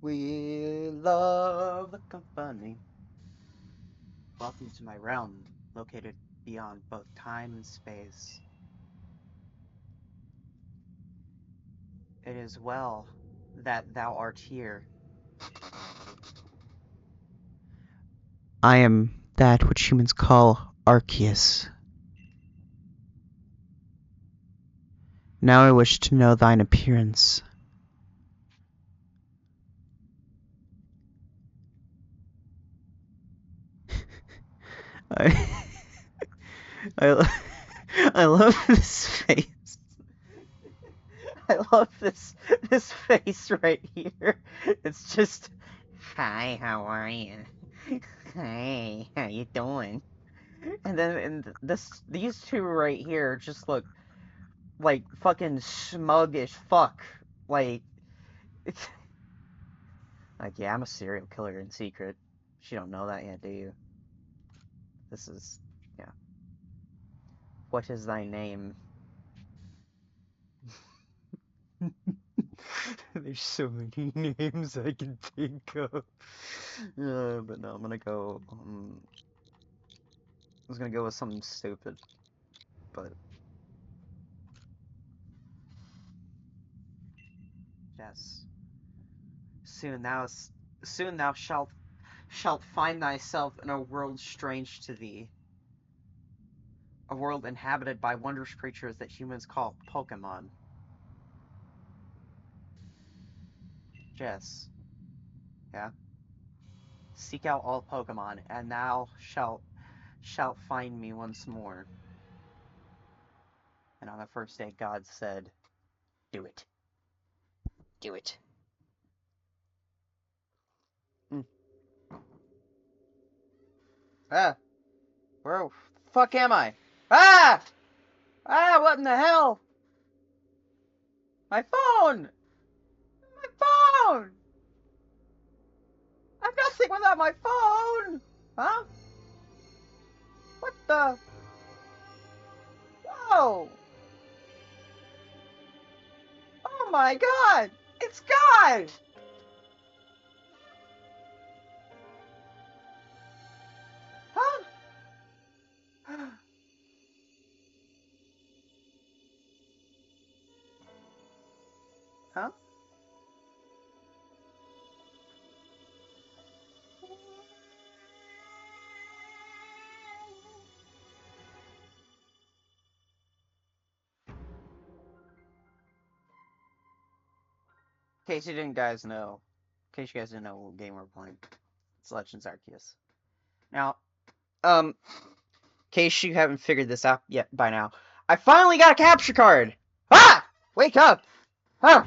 We love the company. Welcome to my realm, located beyond both time and space. It is well that thou art here. I am that which humans call Arceus. Now I wish to know thine appearance. I, I, I love this face. I love this face right here. It's just, hi, how are you? Hey, how you doing? These two right here just look like fucking smug as fuck. Like, it's like, yeah, I'm a serial killer in secret. You don't know that yet, do you? This is, yeah. What is thy name? There's so many names I can think of. But no, I'm gonna go. I was gonna go with something stupid, but yes. Soon thou, soon thou shalt find thyself in a world strange to thee, a world inhabited by wondrous creatures that humans call Pokemon. Yes, yeah. Seek out all Pokemon, and thou shalt find me once more. And on the first day, God said, "Do it, do it." Mm. Ah, where the fuck am I? Ah, what in the hell? My phone, my phone. I'm nothing without my phone. Huh? What the? Whoa! Oh my God! It's gone! Huh? Huh? In case you didn't guys know, in case you guys didn't know what game we're playing, it's Legends Arceus. Now, in case you haven't figured this out yet by now, I finally got a capture card! Ah! Wake up! Huh?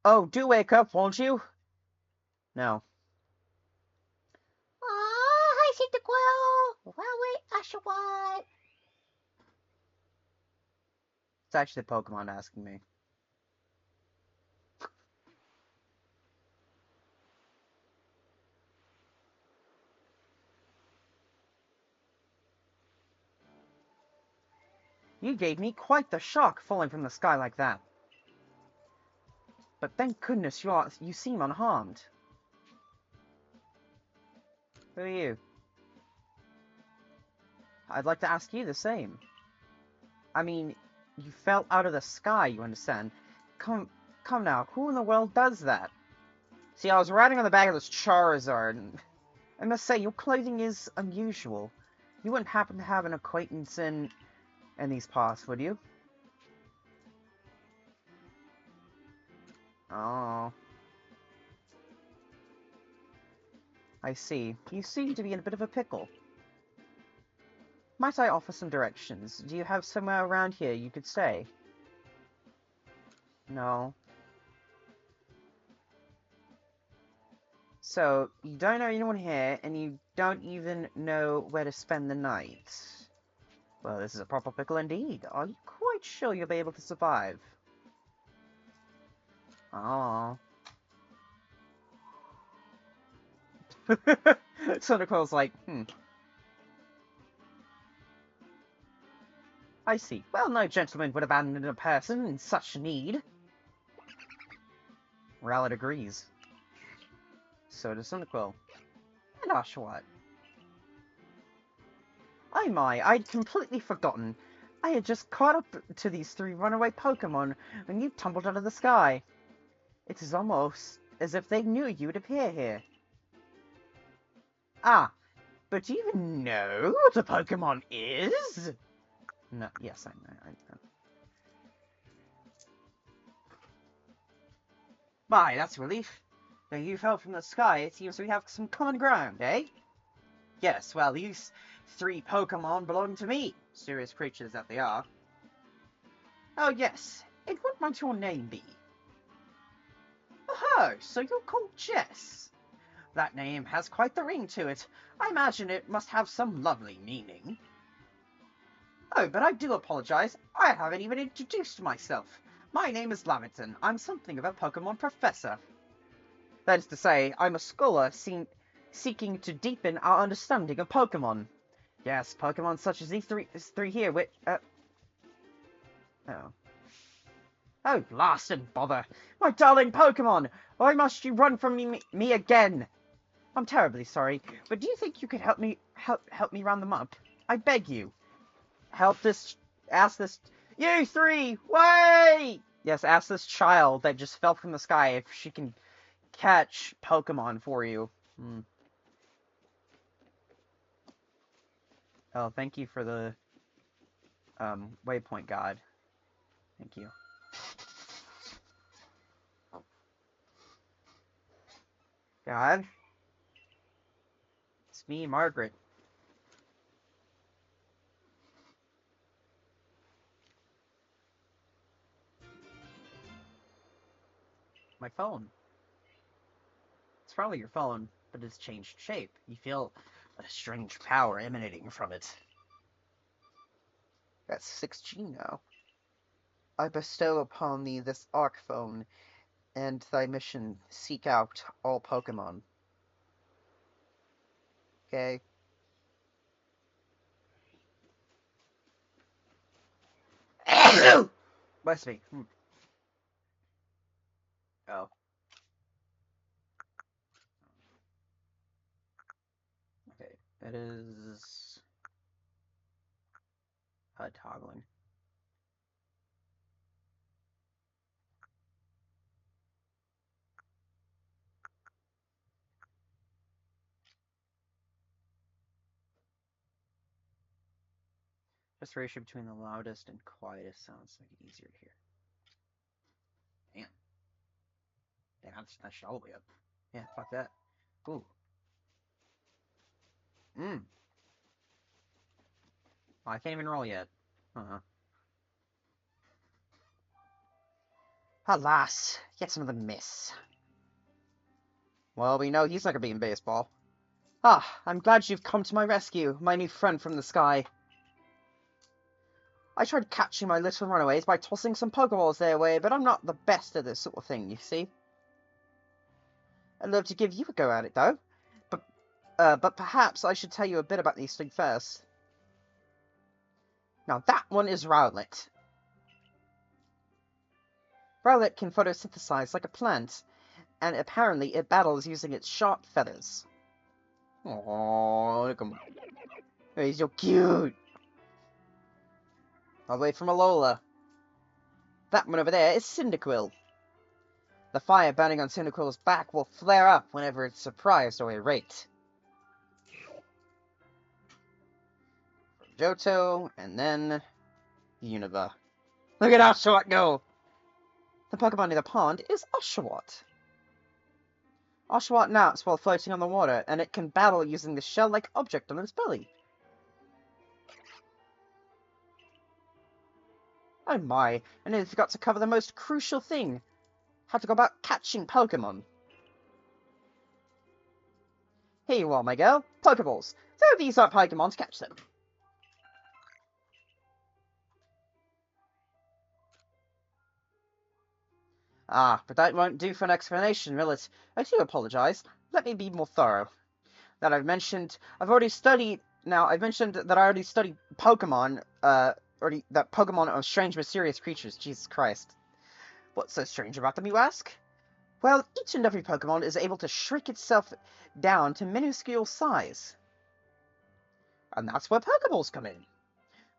Oh, do wake up, won't you? No. Ah, hi, Cyndaquil! Well, wait, Oshawott! It's actually the Pokemon asking me. You gave me quite the shock falling from the sky like that. But thank goodness you seem unharmed. Who are you? I'd like to ask you the same. I mean, you fell out of the sky, you understand? Come, come now, who in the world does that? See, I was riding on the back of this Charizard, and I must say, your clothing is unusual. You wouldn't happen to have an acquaintance in these parts, would you? Oh, I see. You seem to be in a bit of a pickle. Might I offer some directions? Do you have somewhere around here you could stay? No. So, you don't know anyone here, and you don't even know where to spend the night. Well, this is a proper pickle indeed. Are you quite sure you'll be able to survive? Oh. Cyndaquil's like, I see. Well, no gentleman would abandon a person in such need. Rowlet agrees. So does Cyndaquil. And Oshawott. Oh my, I'd completely forgotten. I had just caught up to these 3 runaway Pokemon when you tumbled out of the sky. It is almost as if they knew you would appear here. Ah, but do you even know what a Pokemon is? No, yes, I know. Why, that's a relief. Though you fell from the sky, it seems we have some common ground, eh? Yes, well, these 3 Pokemon belong to me, serious creatures that they are. Oh, yes, and what might your name be? Oh, so you're called Jess. That name has quite the ring to it. I imagine it must have some lovely meaning. Oh, but I do apologize. I haven't even introduced myself. My name is Lamington. I'm something of a Pokemon professor. That is to say, I'm a scholar seeking to deepen our understanding of Pokemon. Yes, Pokemon such as these three here, which, oh. Oh, blast and bother. My darling Pokemon! Why must you run from me again? I'm terribly sorry, but do you think you could help me round them up? I beg you. Ask this... You 3! Wait! Yes, ask this child that just fell from the sky if she can catch Pokemon for you. Oh, thank you for the, waypoint god. Thank you. God? It's me, Margaret. My phone. It's probably your phone, but it's changed shape. You feel a strange power emanating from it. That's 6G now. I bestow upon thee this Arc phone, and thy mission, seek out all Pokemon. Okay? Bless me. Oh. Okay, it is... toggling. Just ratio between the loudest and quietest sounds make it easier to hear. Damn. Yeah, that's all the way up. Yeah, fuck that. Ooh. Oh, I can't even roll yet. Alas, yet another miss. Well, we know he's not gonna be in baseball. Ah, I'm glad you've come to my rescue, my new friend from the sky. I tried catching my little runaways by tossing some Pokeballs their way, but I'm not the best at this sort of thing, you see. I'd love to give you a go at it, though. But perhaps I should tell you a bit about these things first. Now, that one is Rowlet. Rowlet can photosynthesize like a plant, and apparently it battles using its sharp feathers. Aww, look at him. He's so cute. All the way from Alola. That one over there is Cyndaquil. The fire burning on Cyndaquil's back will flare up whenever it's surprised or irate. Johto, and then Unova. Look at Oshawott go! The Pokemon near the pond is Oshawott. Oshawott naps while floating on the water, and it can battle using the shell-like object on its belly. Oh my, I nearly forgot to cover the most crucial thing. How to go about catching Pokemon. Here you are, my girl. Pokeballs. Throw these at Pokemon to catch them. Ah, but that won't do for an explanation, will it? I do apologize. Let me be more thorough. That I've mentioned that I already studied Pokemon, that Pokemon are strange, mysterious creatures. Jesus Christ. What's so strange about them, you ask? Well, each and every Pokemon is able to shrink itself down to minuscule size. And that's where Pokeballs come in.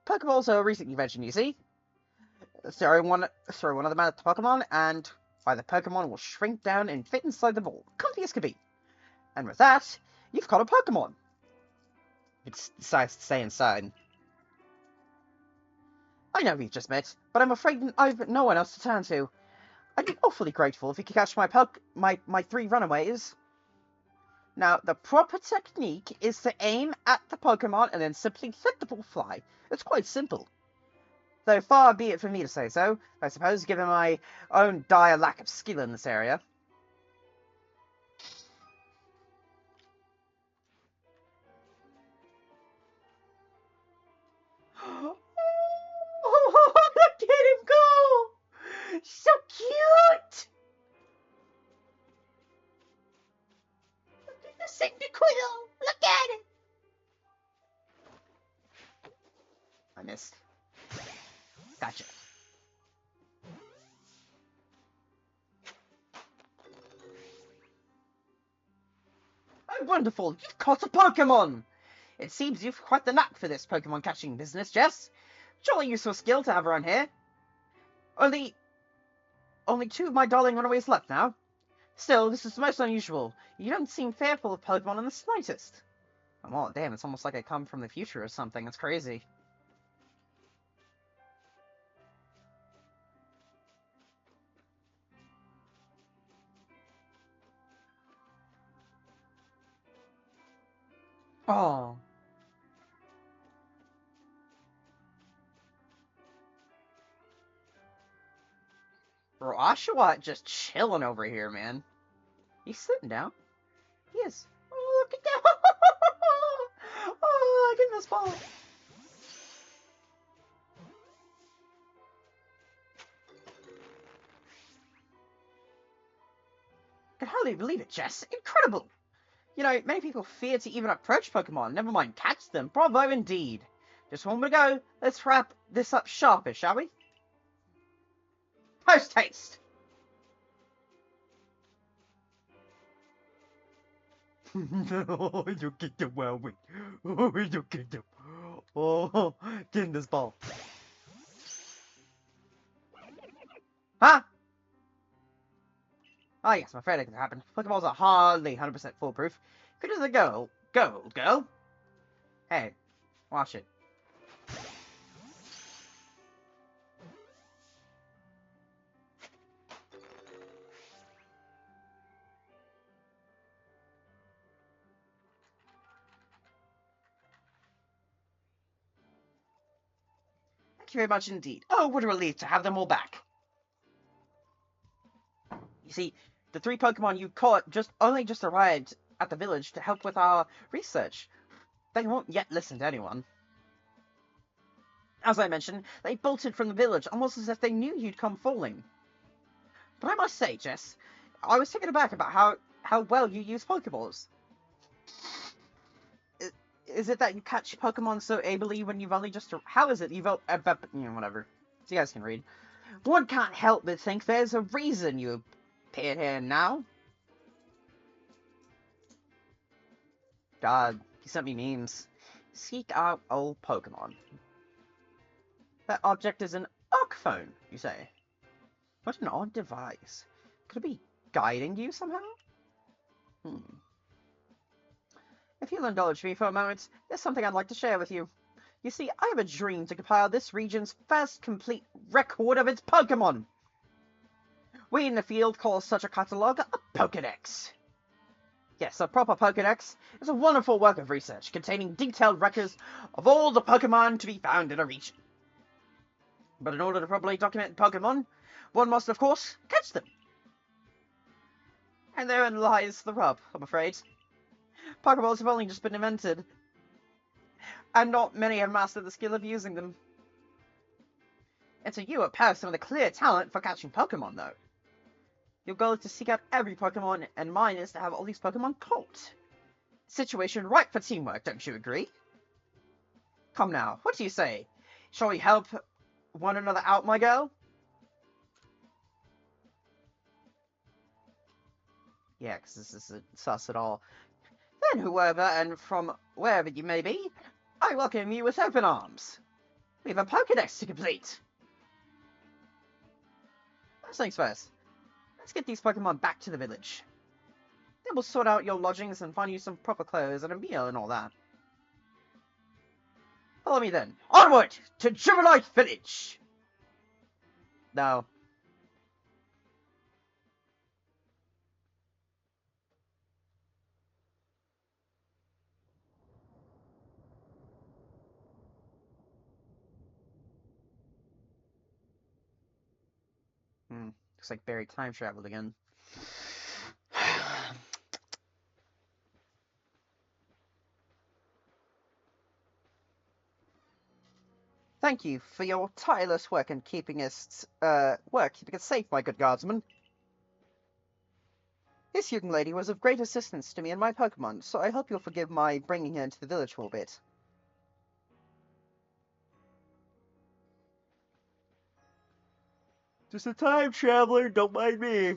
Pokeballs are a recent invention, you see. Throw one of them at the Pokemon, and the Pokemon will shrink down and fit inside the ball. Comfy as could be. And with that, you've caught a Pokemon. It decides to stay inside. I know we've just met, but I'm afraid I've no one else to turn to. I'd be awfully grateful if you could catch my 3 runaways. Now, the proper technique is to aim at the Pokemon and then simply let the ball fly. It's quite simple. Though far be it from me to say so, I suppose, given my own dire lack of skill in this area. Oh, look at him go! So cute! Look at the Cyndaquil! Look at it! I missed. Gotcha. Oh, wonderful! You've caught a Pokemon! It seems you've quite the knack for this Pokemon catching business, Jess. Jolly useful skill to have around here. Only 2 of my darling runaways left now. Still, this is most unusual. You don't seem fearful of Pokemon in the slightest. Oh, damn, it's almost like I come from the future or something. It's crazy. Oh. Bro, Oshawott just chilling over here, man. He's sitting down. He is. Oh, look at that. Oh, look at this ball. I can hardly believe it, Jess. Incredible. You know, many people fear to even approach Pokemon, never mind catch them. Bravo indeed. Just one more to go. Let's wrap this up sharpish, shall we? Post haste. Oh, you get the well with. Oh, you get the. Oh, get in this ball. Huh? Ah, yes, I'm afraid it can happen. Pokeballs are hardly 100% foolproof. Good as a girl. Girl? Hey, watch it. Thank you very much indeed. Oh, what a relief to have them all back. You see, the 3 Pokemon you caught only just arrived at the village to help with our research. They won't yet listen to anyone. As I mentioned, they bolted from the village almost as if they knew you'd come falling. But I must say, Jess, I was taken aback about how well you use Pokeballs. Is it that you catch Pokemon so ably when you've only just... How is it you've... whatever. You guys can read. One can't help but think there's a reason you appeared here now. God, he sent me memes. Seek out old Pokemon. That object is an Arcphone, you say? What an odd device. Could it be guiding you somehow? If you'll indulge me for a moment, there's something I'd like to share with you. You see, I have a dream to compile this region's first complete record of its Pokemon. We in the field call such a catalogue a Pokédex. Yes, a proper Pokédex is a wonderful work of research containing detailed records of all the Pokemon to be found in a region. But in order to properly document Pokemon, one must, of course, catch them. And therein lies the rub, I'm afraid. Pokeballs have only just been invented, and not many have mastered the skill of using them. And so you are person with a clear talent for catching Pokemon, though. Your goal is to seek out every Pokemon, and mine is to have all these Pokemon caught. Situation ripe for teamwork, don't you agree? Come now, what do you say? Shall we help one another out, my girl? Yeah, because this isn't sus at all. Then whoever and from wherever you may be, I welcome you with open arms. We have a Pokédex to complete. First things first, let's get these Pokemon back to the village. Then we'll sort out your lodgings and find you some proper clothes and a meal and all that. Follow me then. Onward to Jubilite Village! No. Looks like Barry time traveled again. Thank you for your tireless work in keeping us safe, my good guardsman. This young lady was of great assistance to me and my Pokemon, so I hope you'll forgive my bringing her into the village for a bit. Just a time traveler, don't mind me.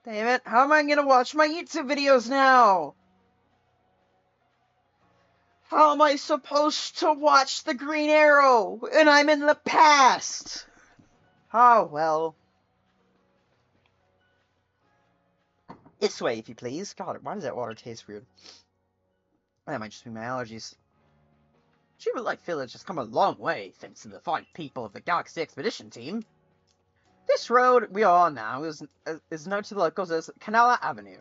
Damn it, how am I gonna watch my YouTube videos now? How am I supposed to watch the Green Arrow? And I'm in the past! Oh, well. This way, if you please. God, why does that water taste weird? That might just be my allergies. Jubilite Village has come a long way, thanks to the fine people of the Galaxy Expedition team. This road we are on now is known to the locals as Canala Avenue.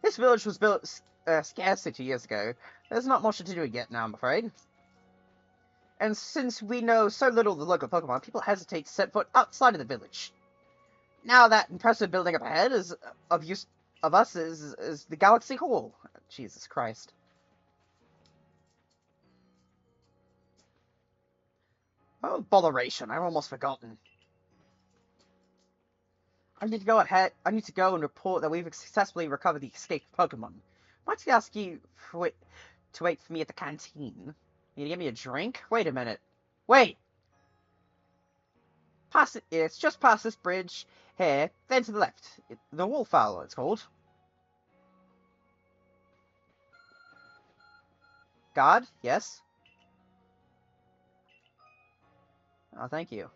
This village was built scarcely 2 years ago. There's not much to do yet now, I'm afraid. And since we know so little of the local Pokemon, people hesitate to set foot outside of the village. Now that impressive building up ahead is the Galaxy Hall. Jesus Christ. Oh, botheration, I've almost forgotten. I need to go and report that we've successfully recovered the escaped Pokemon. Might I ask you to wait for me at the canteen? You give me a drink? Wait a minute. Wait! It's just past this bridge here, then to the left. The Wallflower, it's called. God? Yes? Oh, thank you.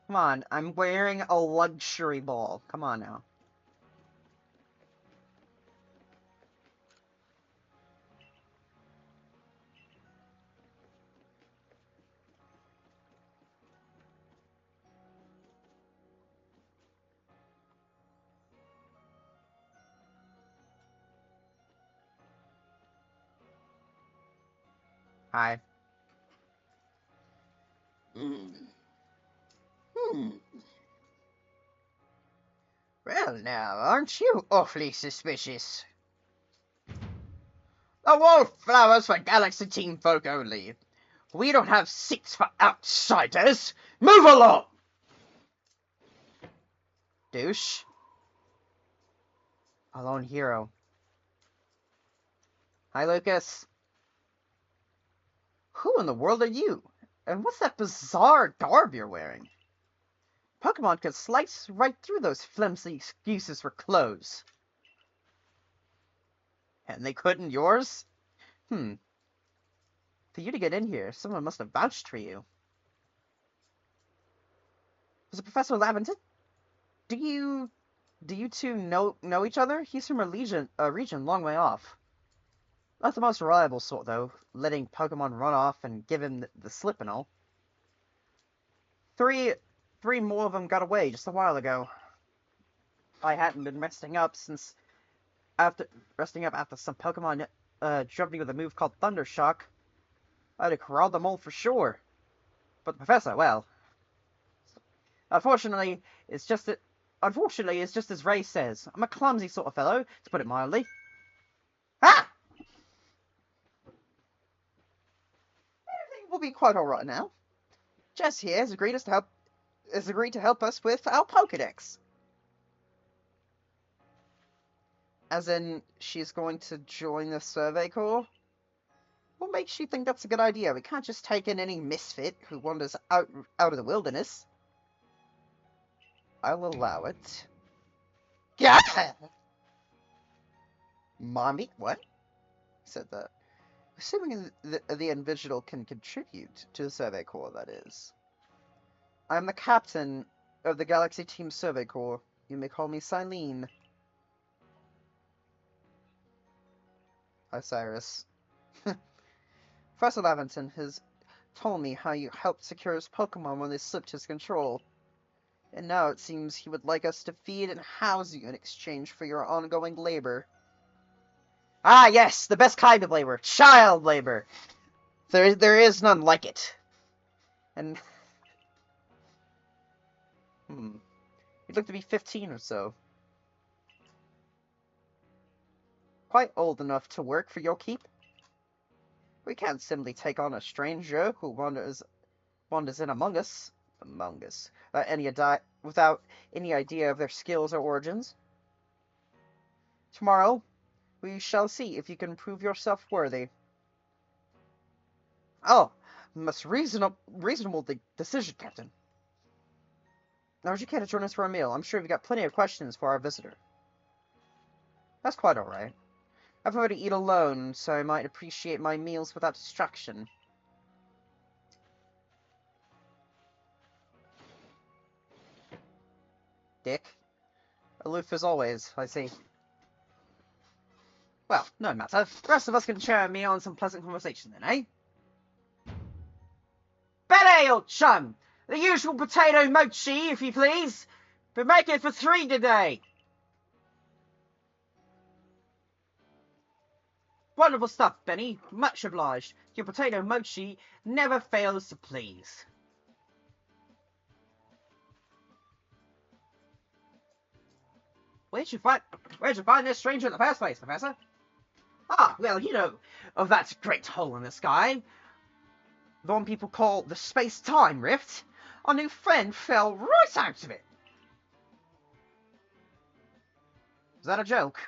Come on, I'm wearing a luxury ball. Come on now. Hi. Well now, aren't you awfully suspicious? The Wallflowers for Galaxy Team folk only. We don't have seats for outsiders. Move along! Douche. A lone hero. Hi, Lucas. Who in the world are you? And what's that bizarre garb you're wearing? Pokemon could slice right through those flimsy excuses for clothes. And they couldn't yours? For you to get in here, someone must have vouched for you. Was it Professor Lavender? Do you two know each other? He's from a region long way off. Not the most reliable sort, though, letting Pokemon run off and give him the slip and all. Three more of them got away just a while ago. I hadn't been resting up after some Pokemon jumped me with a move called Thunder Shock. I'd have corralled them all for sure. But the Professor, well, unfortunately, it's just as Ray says. I'm a clumsy sort of fellow, to put it mildly. Ah! Everything will be quite alright now. Jess here has agreed to help us with our Pokédex. As in, she's going to join the Survey Corps? What makes you think that's a good idea? We can't just take in any misfit who wanders out of the wilderness. I'll allow it. Yeah! Mommy? What? Said that. Assuming the individual can contribute to the Survey Corps, that is. I'm the captain of the Galaxy Team Survey Corps. You may call me Silene. Osiris. Professor Laventon has told me how you helped secure his Pokemon when they slipped his control. And now it seems he would like us to feed and house you in exchange for your ongoing labor. Ah, yes, the best kind of labor. Child labor. There is none like it. And... You'd look to be 15 or so. Quite old enough to work for your keep. We can't simply take on a stranger who wanders in among us, without any idea of their skills or origins. Tomorrow, we shall see if you can prove yourself worthy. Oh, most reasonable decision, Captain. Now, would you care to join us for a meal? I'm sure you've got plenty of questions for our visitor. That's quite alright. I prefer to eat alone, so I might appreciate my meals without distraction. Dick. Aloof as always, I see. Well, no matter. The rest of us can share a meal and some pleasant conversation then, eh? Betty, old chum! The usual potato mochi, if you please. But make it for 3 today. Wonderful stuff, Benny. Much obliged. Your potato mochi never fails to please. Where'd you find this stranger in the first place, Professor? Ah, well, you know, of that great hole in the sky. The one people call the space-time rift. Our new friend fell right out of it. Is that a joke?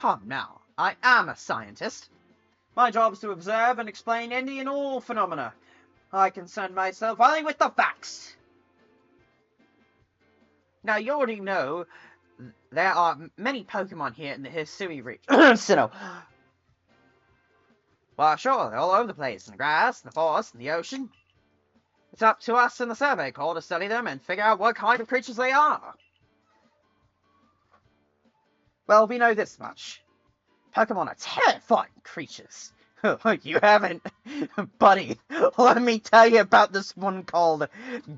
Come now, I am a scientist. My job is to observe and explain any and all phenomena. I concern myself only with the facts. Now, you already know there are many Pokemon here in the Hisui region. Sinnoh. Well, sure, they're all over the place, in the grass, in the forest, in the ocean. It's up to us in the Survey Corps to study them and figure out what kind of creatures they are. Well, we know this much. Pokemon are terrifying creatures. You haven't? Buddy, let me tell you about this one called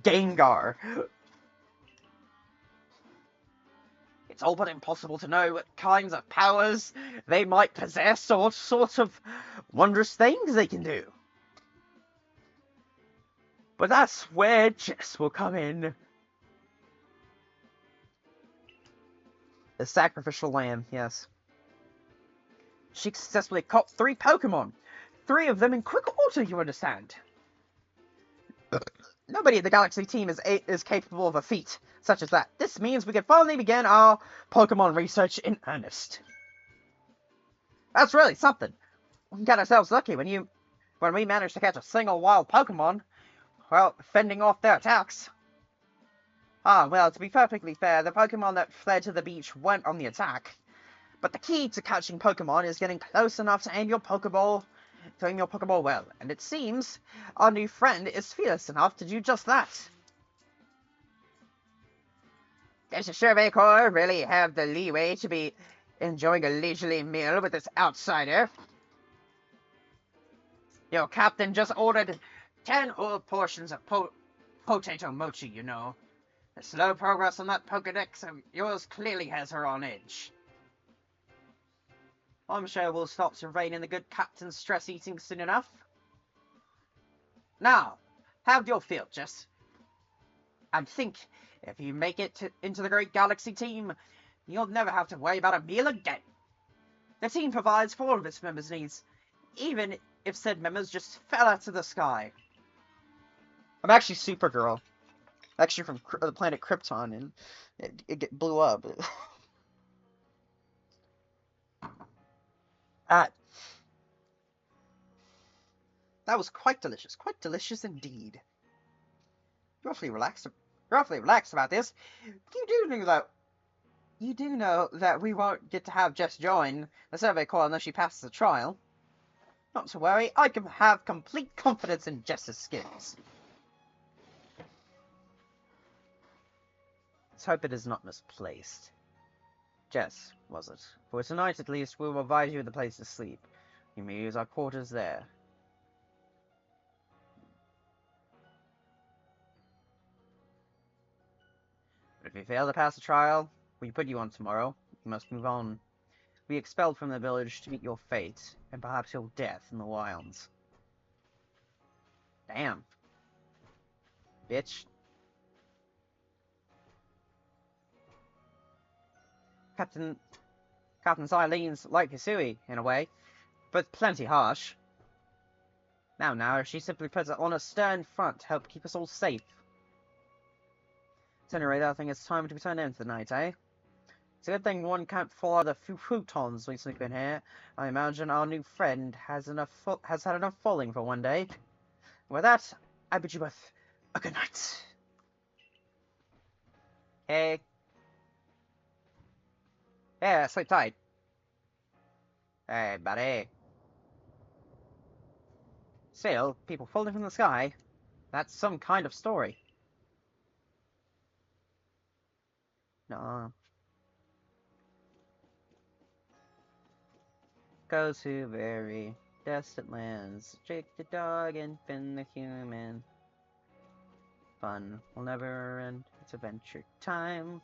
Gengar. It's all but impossible to know what kinds of powers they might possess or what sort of wondrous things they can do. But that's where Jess will come in. The sacrificial lamb, yes. She successfully caught 3 Pokemon. 3 of them in quick order, you understand. Nobody in the Galaxy team is capable of a feat such as that. This means we can finally begin our Pokemon research in earnest. That's really something. We got ourselves lucky when we managed to catch a single wild Pokemon, while fending off their attacks. Ah, well, to be perfectly fair, the Pokemon that fled to the beach went on the attack. But the key to catching Pokemon is getting close enough to aim your Pokeball well, and it seems our new friend is fearless enough to do just that. Does the Survey Corps really have the leeway to be enjoying a leisurely meal with this outsider? Your captain just ordered 10 whole portions of potato mochi, you know. The slow progress on that Pokedex of yours clearly has her on edge. I'm sure we'll stop surveying the good captain's stress eating soon enough. Now, how do you feel, Jess? I think if you make it into the Great Galaxy team, you'll never have to worry about a meal again. The team provides for all of its members' needs, even if said members just fell out of the sky. I'm actually Supergirl. Actually from the planet Krypton, and it blew up. Ah, that was quite delicious indeed. You're awfully relaxed about this. You do know that we won't get to have Jess join the survey call unless she passes the trial. Not to worry, I can have complete confidence in Jess's skills. Let's hope it is not misplaced. Jess, was it? For tonight at least, we will provide you with a place to sleep. You may use our quarters there. But if you fail to pass the trial, we put you on tomorrow. You must move on. Be expelled from the village to meet your fate, and perhaps your death in the wilds. Damn. Bitch. Captain Eileen's like Hisui, in a way, but plenty harsh. Now, she simply puts it on a stern front to help keep us all safe. At any rate, I think it's time to be turned in for the night, eh? It's a good thing one can't fall out of the futons we sleep in here. I imagine our new friend has had enough falling for one day. With that, I bid you both a good night. Hey. Yeah, sleep tight. Hey, buddy. Still, people falling from the sky. That's some kind of story. No. Go to very distant lands. Jake the dog and Finn the human. Fun will never end. It's adventure time.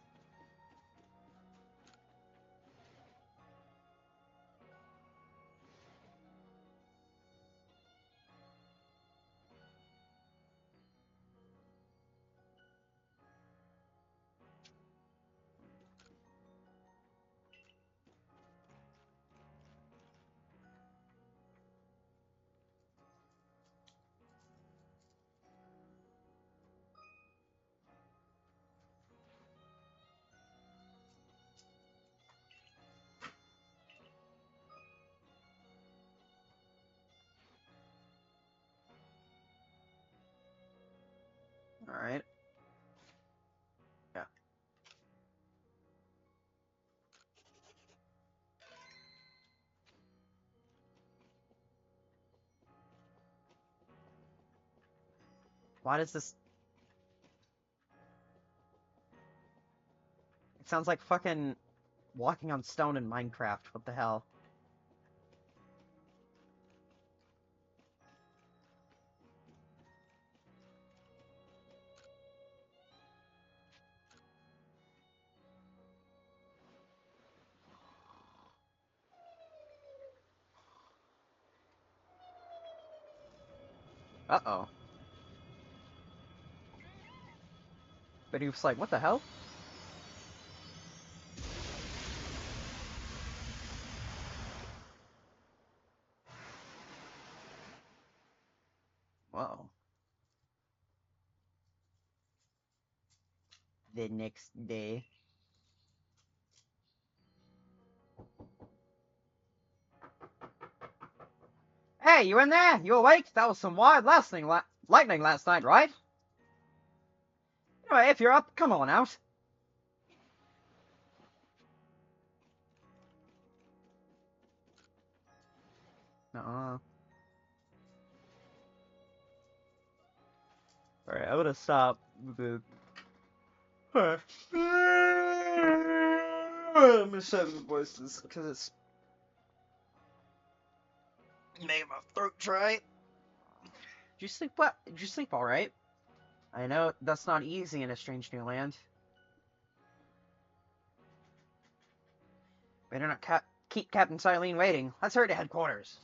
Alright. Yeah. Why does this... It sounds like fucking walking on stone in Minecraft. What the hell? Uh-oh. But he was like, what the hell? Whoa. The next day. Hey, you in there? You awake? That was some wild lightning last night, right? Anyway, if you're up, come on out. Uh-uh. Alright, I'm gonna stop the... I'm gonna shut the voices, because it's made my throat dry. Did you sleep well? Did you sleep alright? I know that's not easy in a strange new land. Better not keep Captain Silene waiting. Let's hurry to headquarters.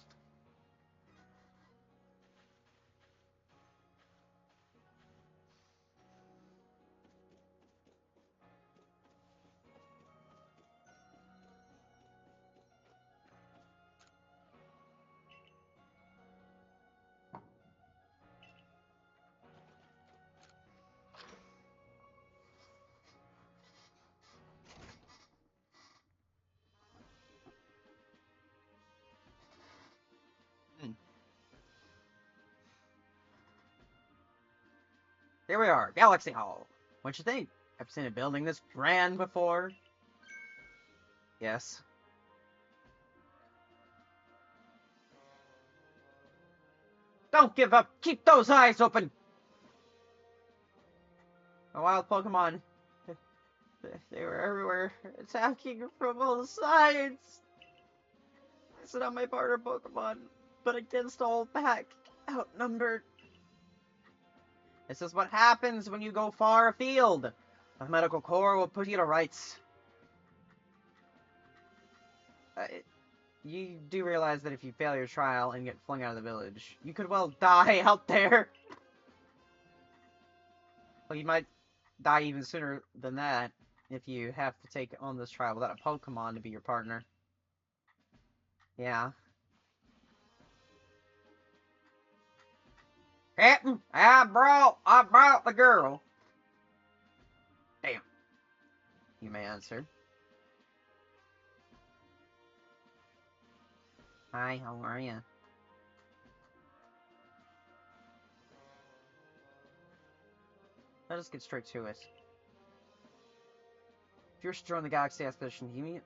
Here we are, Galaxy Hall. What you think? I've seen a building this grand before. Yes. Don't give up! Keep those eyes open! A wild Pokemon. They were everywhere, attacking from all sides. I sent out my partner Pokemon, but against all back, outnumbered. This is what happens when you go far afield. The medical corps will put you to rights. You do realize that if you fail your trial and get flung out of the village, you could well die out there. Well, you might die even sooner than that if you have to take on this trial without a Pokemon to be your partner. Yeah. Captain, I brought the girl. Damn. You may answer. Hi, how are you? Let us get straight to it. If you're to join the Galaxy Expedition, you mean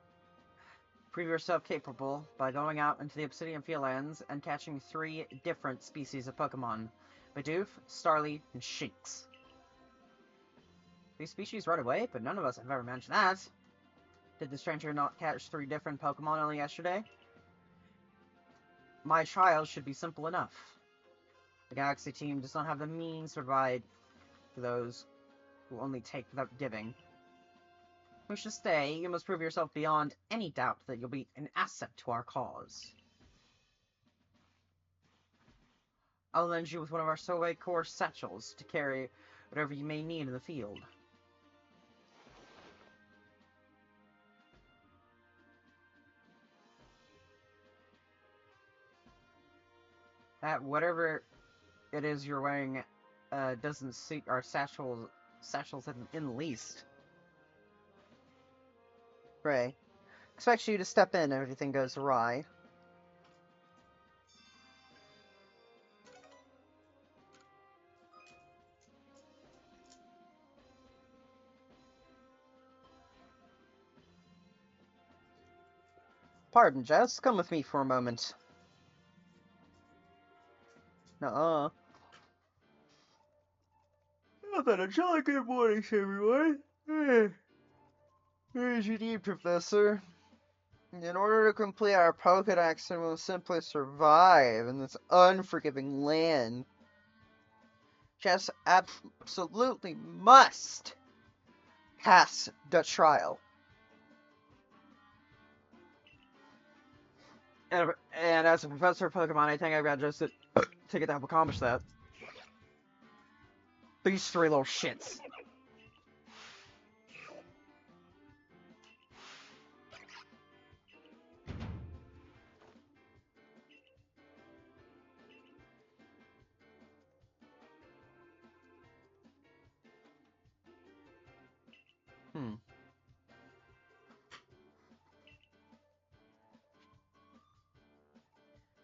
prove yourself capable by going out into the Obsidian Fieldlands and catching 3 different species of Pokemon. Bidoof, Starly, and Shinx. These species right away, but none of us have ever mentioned that. Did the stranger not catch 3 different Pokemon only yesterday? My trial should be simple enough. The Galaxy team does not have the means to provide for those who only take without giving. Wish to stay, you must prove yourself beyond any doubt that you'll be an asset to our cause. I'll lend you with one of our Solway Core satchels to carry whatever you may need in the field. That whatever it is you're wearing doesn't suit our satchels in the least. Gray, expect you to step in if everything goes awry. Pardon, Jess. Come with me for a moment. Nuh-uh. Well then, a jolly good morning, everyone. What you need, Professor? In order to complete our Pokedex and will simply survive in this unforgiving land, Jess absolutely must pass the trial. And as a professor of Pokemon, I think I've got just a ticket to help accomplish that. These 3 little shits.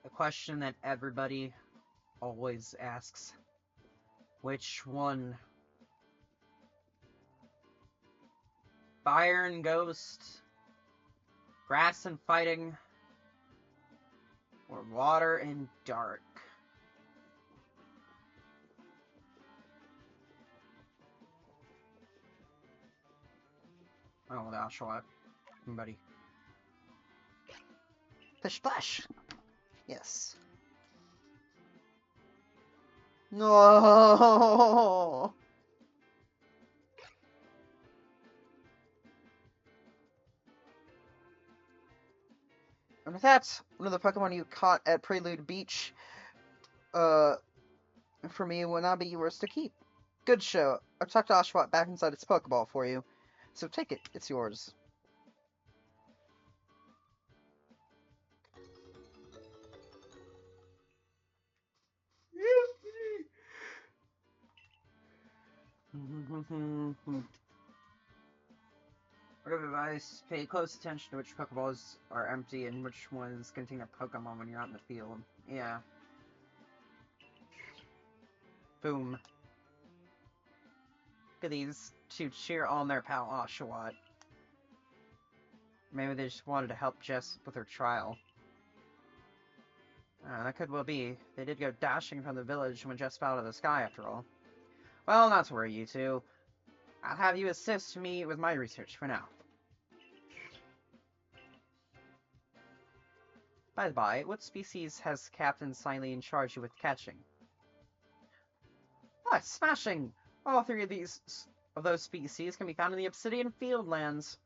A question that everybody always asks. Which one? Fire and Ghost? Grass and Fighting? Or Water and Dark? Oh, I'll show up. Buddy. Fish Splash! Yes. No. And with that, one of the Pokemon you caught at Prelude Beach, for me will now be yours to keep. Good show. I've tucked Oshawott back inside its Pokeball for you. So take it, it's yours. Word of advice, pay close attention to which Pokeballs are empty and which ones contain a Pokemon when you're out in the field. Yeah. Boom. of these to cheer on their pal Oshawott. Maybe they just wanted to help Jess with her trial. That could well be. They did go dashing from the village when Jess fell out of the sky, after all. Well, not to worry, you two. I'll have you assist me with my research for now. By the by, what species has Captain Silene charged you with catching? Oh, smashing! All three of those species can be found in the Obsidian Fieldlands.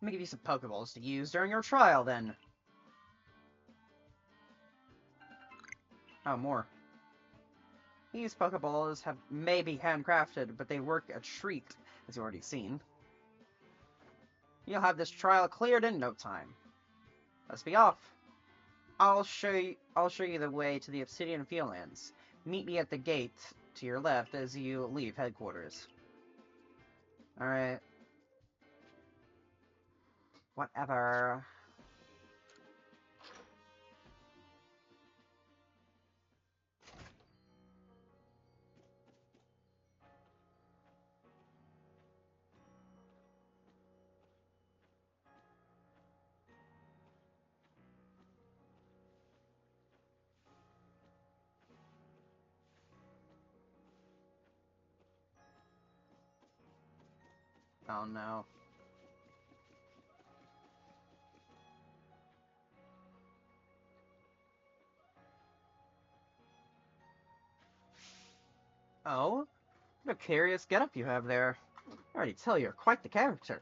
Let me give you some Pokeballs to use during your trial, then. Oh, more. These Pokeballs may be handcrafted, but they work a treat, as you've already seen. You'll have this trial cleared in no time. Let's be off. I'll show you the way to the Obsidian Fieldlands. Meet me at the gate to your left as you leave headquarters. Alright. Whatever. Oh no. Oh? What a curious getup you have there. I already tell you're quite the character.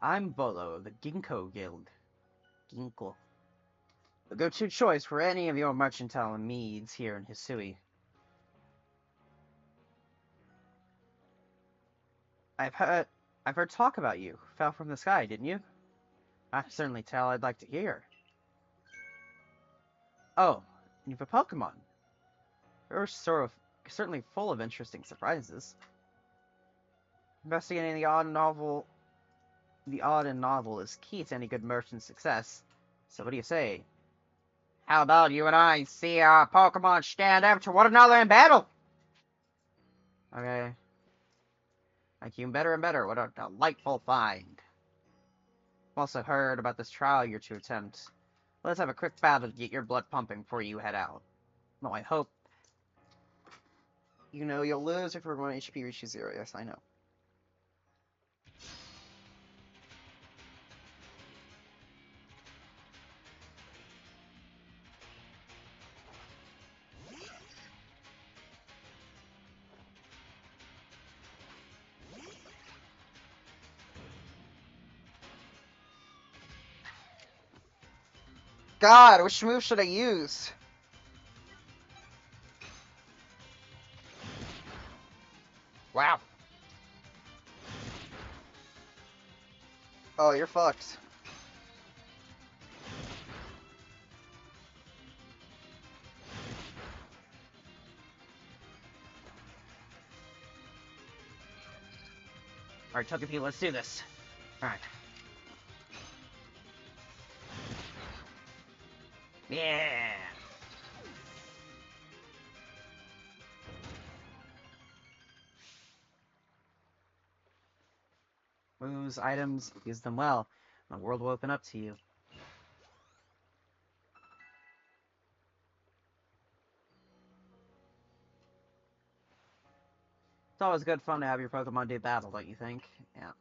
I'm Bolo of the Ginkgo Guild. Ginkgo. The go-to choice for any of your mercantile needs here in Hisui. I've heard talk about you. Fell from the sky, didn't you? I certainly tell I'd like to hear. Oh, you've a Pokemon. You're certainly full of interesting surprises. Investigating the odd and novel is key to any good merchant's success. So what do you say? How about you and I see our Pokemon stand up to one another in battle? Okay. Like you better and better. What a delightful find. I've also heard about this trial you're to attempt. Let's have a quick battle to get your blood pumping before you head out. No, I hope. You know you'll lose if your 1 HP reaches 0. Yes, I know. God, which move should I use? Wow. Oh, you're fucked. Alright, Togepi, let's do this. Alright. Yeah! Moves, items, use them well. The world will open up to you. It's always good fun to have your Pokemon do battle, don't you think? Yeah.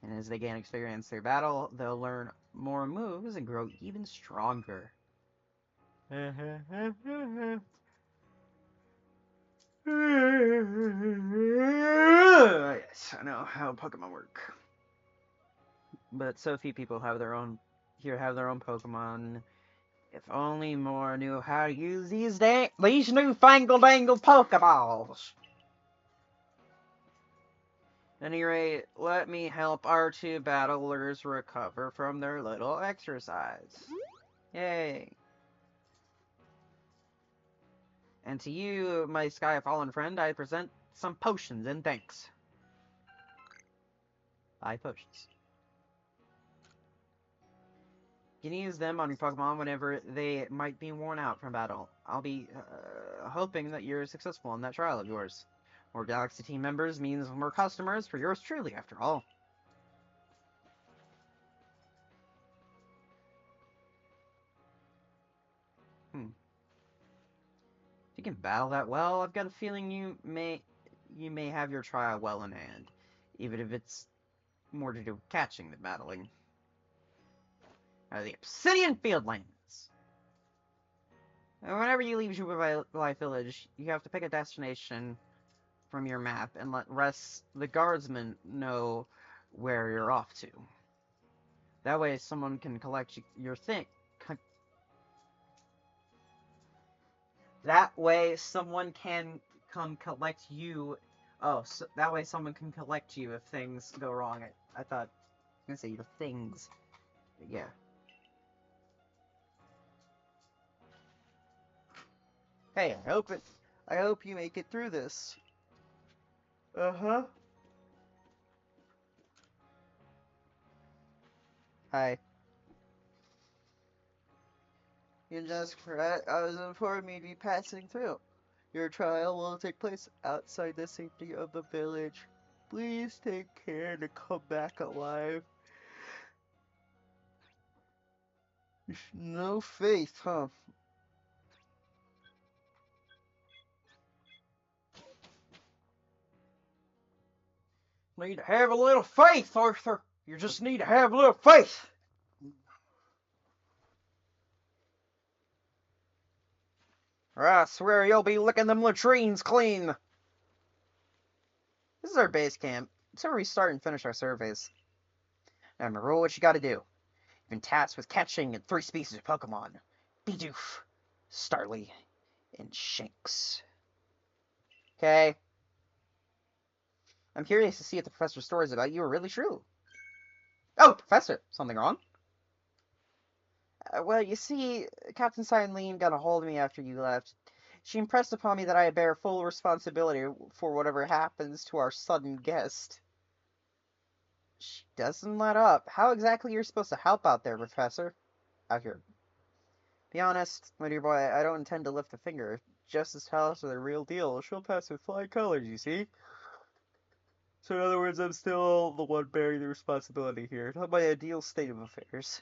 And as they gain experience through battle, they'll learn more moves and grow even stronger. Yes, I know how Pokemon work. But so few people have their own Pokemon. If only more knew how to use these newfangled Pokeballs. At any rate, let me help our two battlers recover from their little exercise. Yay. And to you, my Sky Fallen friend, I present some potions in thanks. 5 potions. You can use them on your Pokemon whenever they might be worn out from battle. I'll be hoping that you're successful in that trial of yours. More Galaxy team members means more customers for yours truly, after all. Hmm. If you can battle that well, I've got a feeling you may have your trial well in hand, even if it's more to do with catching than battling. The Obsidian Fieldlands. Whenever you leave Jubilee Village, you have to pick a destination from your map and let the guardsmen know where you're off to. That way, someone can collect your thing. That way, someone can come collect you. Oh, so that way someone can collect you if things go wrong. I thought I was gonna say your things. But yeah. Hey, I hope you make it through this. Uh-huh. Hi. You just correct. I was informed you'd be passing through. Your trial will take place outside the safety of the village. Please take care to come back alive. No faith, huh? Need to have a little faith, Arthur. You just need to have a little faith. Or I swear you'll be licking them latrines clean. This is our base camp. It's where we start and finish our surveys. Now remember what you gotta do. You've been tasked with catching 3 species of Pokemon. Bidoof, Starly, and Shanks. Okay? I'm curious to see if the professor's stories about you are really true. Oh, Professor! Something wrong? Well, you see, Captain Cyanline got a hold of me after you left. She impressed upon me that I bear full responsibility for whatever happens to our sudden guest. She doesn't let up. How exactly you're supposed to help out there, Professor? Out here. Be honest, my dear boy, I don't intend to lift a finger. Justice tell us the real deal. She'll pass with flying colors, you see? So in other words, I'm still the one bearing the responsibility here. Not my ideal state of affairs.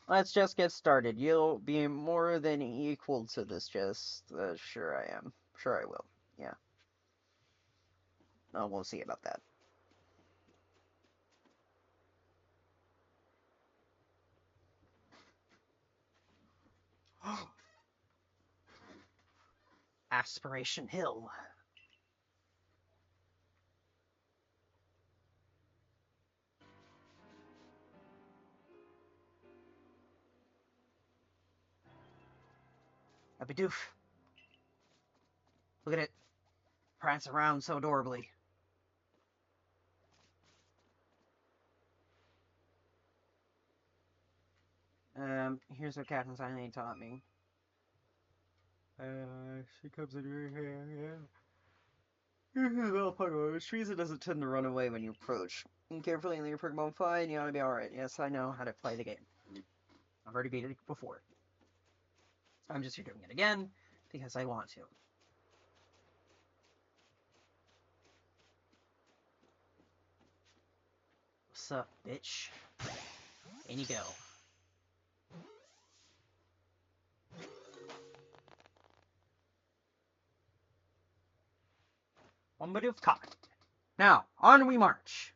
Let's just get started. You'll be more than equal to this, sure I am. Sure I will. Yeah. Oh, we'll see about that. Aspiration Hill. A Bidoof. Look at it. Prance around so adorably. Here's what Captain Silene taught me. She comes in your hair, yeah. Well, Pokemon, which trees it doesn't tend to run away when you approach. And carefully and let your Pokemon find, you ought to be alright. Yes, I know how to play the game. I've already beat it before. I'm just here doing it again, because I want to. What's up, bitch? In you go. One bit of caught. Now, on we march.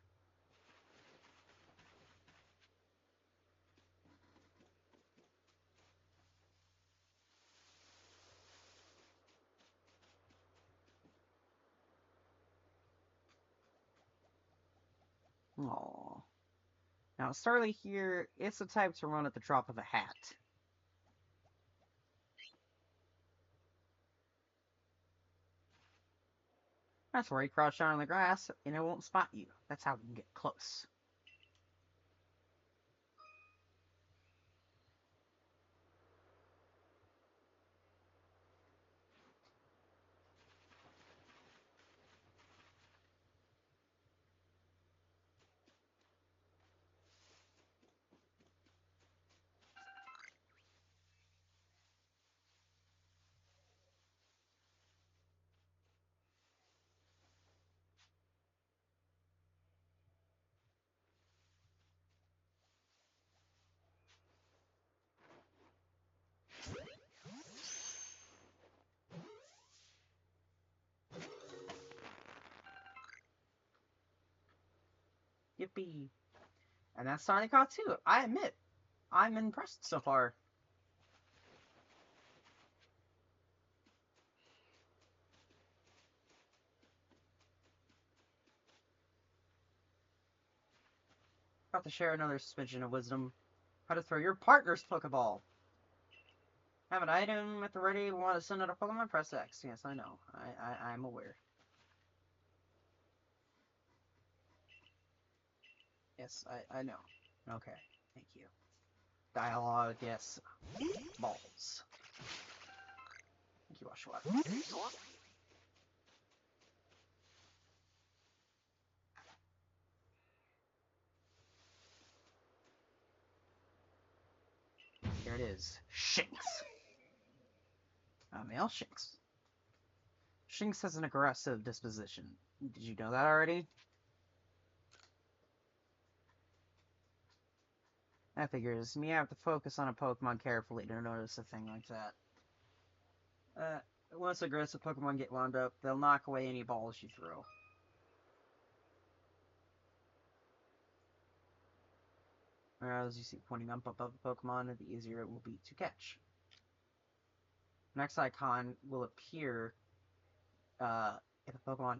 Aww. Now, Starly here, it's the type to run at the drop of a hat. That's where he crouched down on the grass, and it won't spot you. That's how we can get close. Yippee. And that's Sonic Caught too. I admit, I'm impressed so far. About to share another smidgen of wisdom. How to throw your partner's Pokeball. Have an item at the ready. Want to send out a Pokemon? Press X. Yes, I know. I'm aware. Yes, I know. Okay, thank you. Dialogue, yes. Balls. Thank you, Oshawott. Here it is. Shinx. Male Shinx. Shinx has an aggressive disposition. Did you know that already? That figures. Me have to focus on a Pokemon carefully to notice a thing like that. Once aggressive Pokemon get wound up, they'll knock away any balls you throw. As you see pointing up above the Pokemon, the easier it will be to catch. Next icon will appear if a Pokemon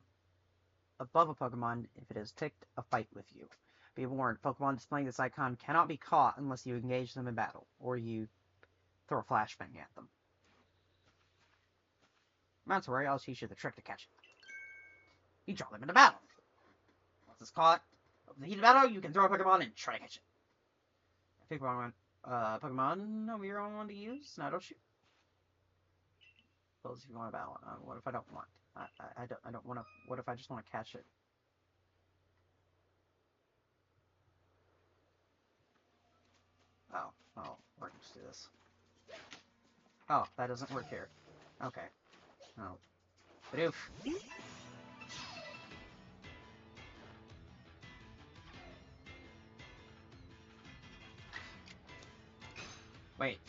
above a Pokemon if it has ticked a fight with you. Be warned, Pokemon displaying this icon cannot be caught unless you engage them in battle, or you throw a flashbang at them. Not to worry, I'll teach you the trick to catch it. You draw them into battle. Once it's caught, over the heat of battle, you can throw a Pokemon and try to catch it. I think Pokemon, we're on one to use? No, don't shoot. Suppose if you want to battle, what if I don't want? I don't want to. What if I just want to catch it? Oh, we're gonna just do this. Oh, that doesn't work here. Okay. Oh. Badoof. Wait.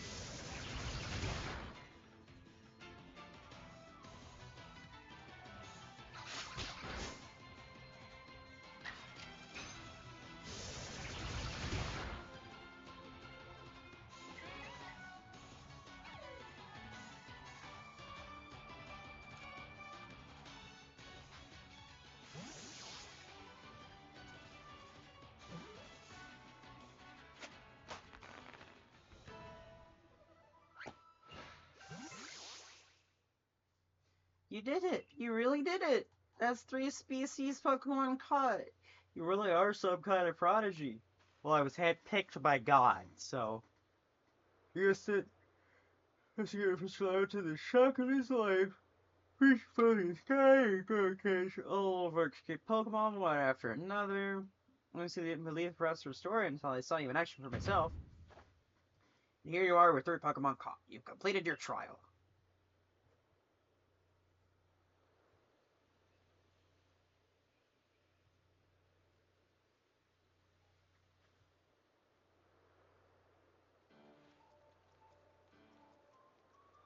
You did it! You really did it! That's 3 species Pokemon caught! You really are some kind of prodigy. Well, I was handpicked by God, so... Yes, it... As you get slow to the shock of his life, reach for the sky and go catch all of our escaped Pokemon one after another. Honestly, didn't believe the rest of the story until I saw you in action for myself. And here you are with 3 Pokemon caught. You've completed your trial.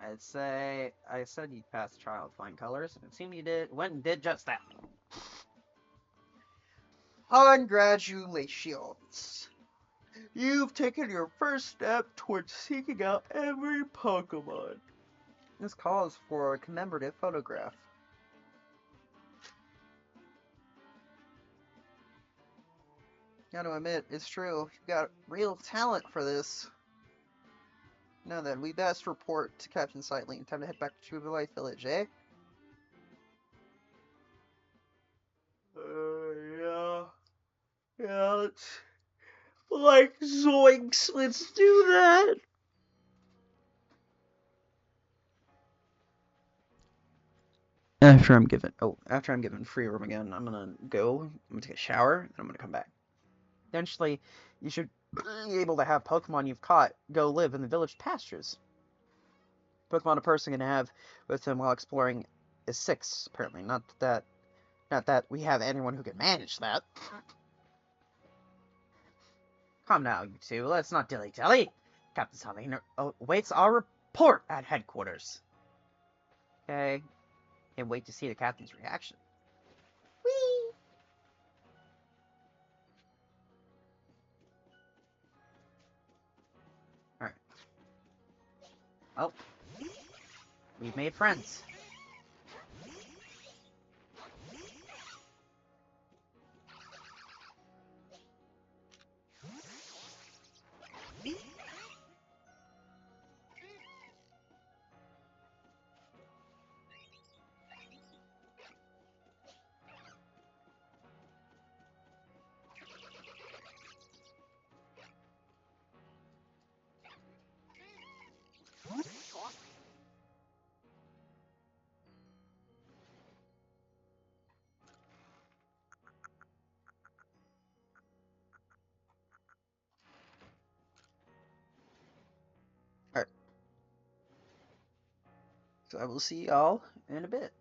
I'd say I said you'd pass the trial with flying colors, and it seemed you went and did just that. Congratulations! You've taken your first step towards seeking out every Pokemon. This calls for a commemorative photograph. Gotta admit, it's true. You've got real talent for this. Now then, we best report to Captain Sightling. Time to head back to Jubilee Village, eh? Yeah. Yeah, let's... Like zoinks, let's do that! After I'm given free room again, I'm gonna take a shower, and I'm gonna come back. Eventually, you should be able to have Pokemon you've caught go live in the village pastures. Pokemon a person can have with him while exploring is 6, apparently. Not that we have anyone who can manage that. Come now, you two. Let's not dilly-dally. Captain Salina awaits our report at headquarters. Okay. Can't wait to see the captain's reaction. Whee! Oh, we've made friends. Alright. So I will see y'all in a bit.